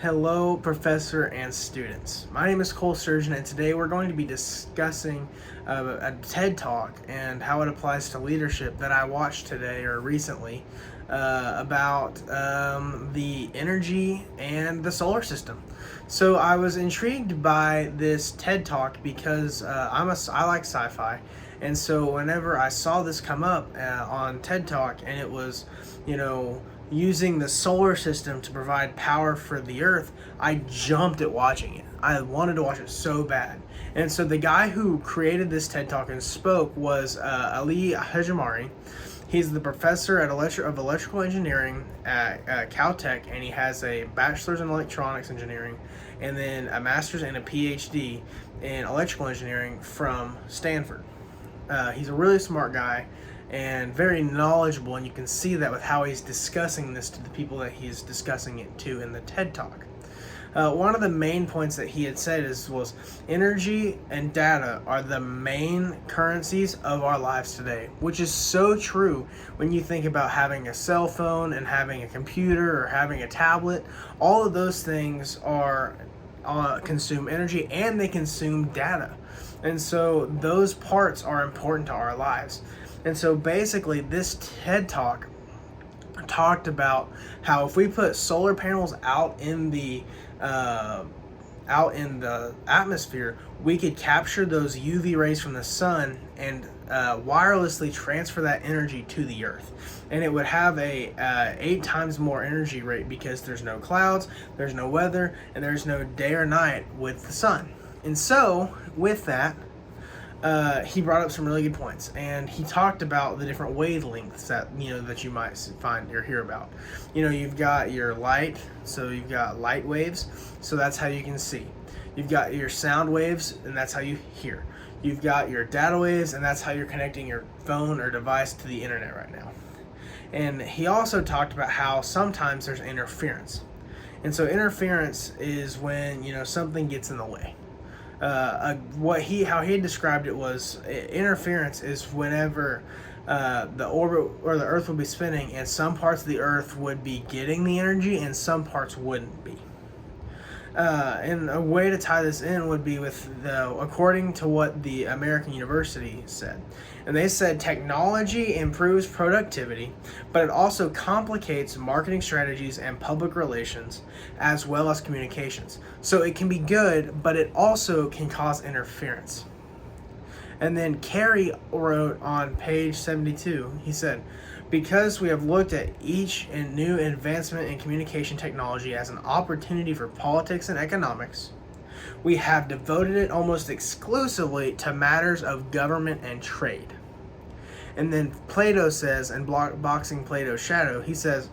Hello, professor and students. My name is Sturgeon, and today we're going to be discussing a TED Talk and how it applies to leadership that I watched today or recently about the energy and the solar system. So I was intrigued by this TED Talk because I like sci-fi, and so whenever I saw this come up on TED Talk, and it was, using the solar system to provide power for the earth, I jumped at watching it. I wanted to watch it so bad. And so the guy who created this TED Talk and spoke was Ali Hajimari. He's the professor of electrical engineering at Caltech, and he has a bachelor's in electronics engineering and then a master's and a PhD in electrical engineering from Stanford. He's a really smart guy and very knowledgeable, and you can see that with how he's discussing this to the people that he's discussing it to in the TED Talk. One of the main points that he had said was energy and data are the main currencies of our lives today, which is so true when you think about having a cell phone and having a computer or having a tablet. All of those things are consume energy and they consume data, and so those parts are important to our lives. And so basically this TED Talk talked about how if we put solar panels out in the atmosphere, we could capture those UV rays from the sun and wirelessly transfer that energy to the earth, and it would have a 8 times more energy rate because there's no clouds, there's no weather, and there's no day or night with the sun. And so with that, he brought up some really good points, and he talked about the different wavelengths that you might find or hear about. You've got your light, so you've got light waves, so that's how you can see. You've got your sound waves, and that's how you hear. You've got your data waves, and that's how you're connecting your phone or device to the internet right now. And he also talked about how sometimes there's interference, and so interference is when something gets in the way. How he described it was interference is whenever the orbit or the Earth would be spinning, and some parts of the Earth would be getting the energy and some parts wouldn't be. And a way to tie this in would be according to what the American University said. And they said technology improves productivity, but it also complicates marketing strategies and public relations, as well as communications. So it can be good, but it also can cause interference. And then Carey wrote on page 72, he said, because we have looked at each and new advancement in communication technology as an opportunity for politics and economics, we have devoted it almost exclusively to matters of government and trade. And then Plato says, in Boxing Plato's Shadow, he says,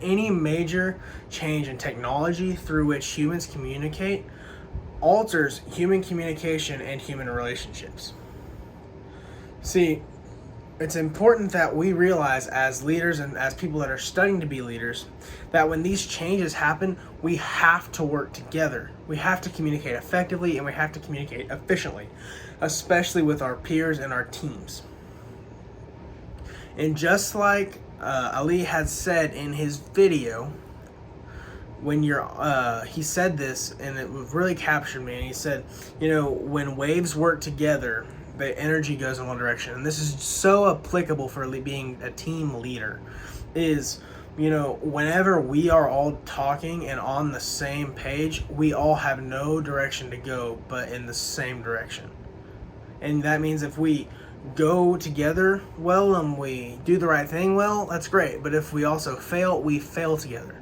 any major change in technology through which humans communicate alters human communication and human relationships. See, it's important that we realize as leaders and as people that are studying to be leaders that when these changes happen, we have to work together. We have to communicate effectively and we have to communicate efficiently, especially with our peers and our teams. And just like Ali had said in his video, he said this and it really captured me, and he said, when waves work together, the energy goes in one direction. And this is so applicable for being a team leader, is whenever we are all talking and on the same page, we all have no direction to go but in the same direction. And that means if we go together well and we do the right thing well, that's great. But if we also fail, we fail together.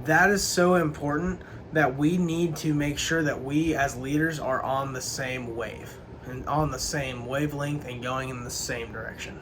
That is so important that we need to make sure that we as leaders are on the same wave and on the same wavelength and going in the same direction.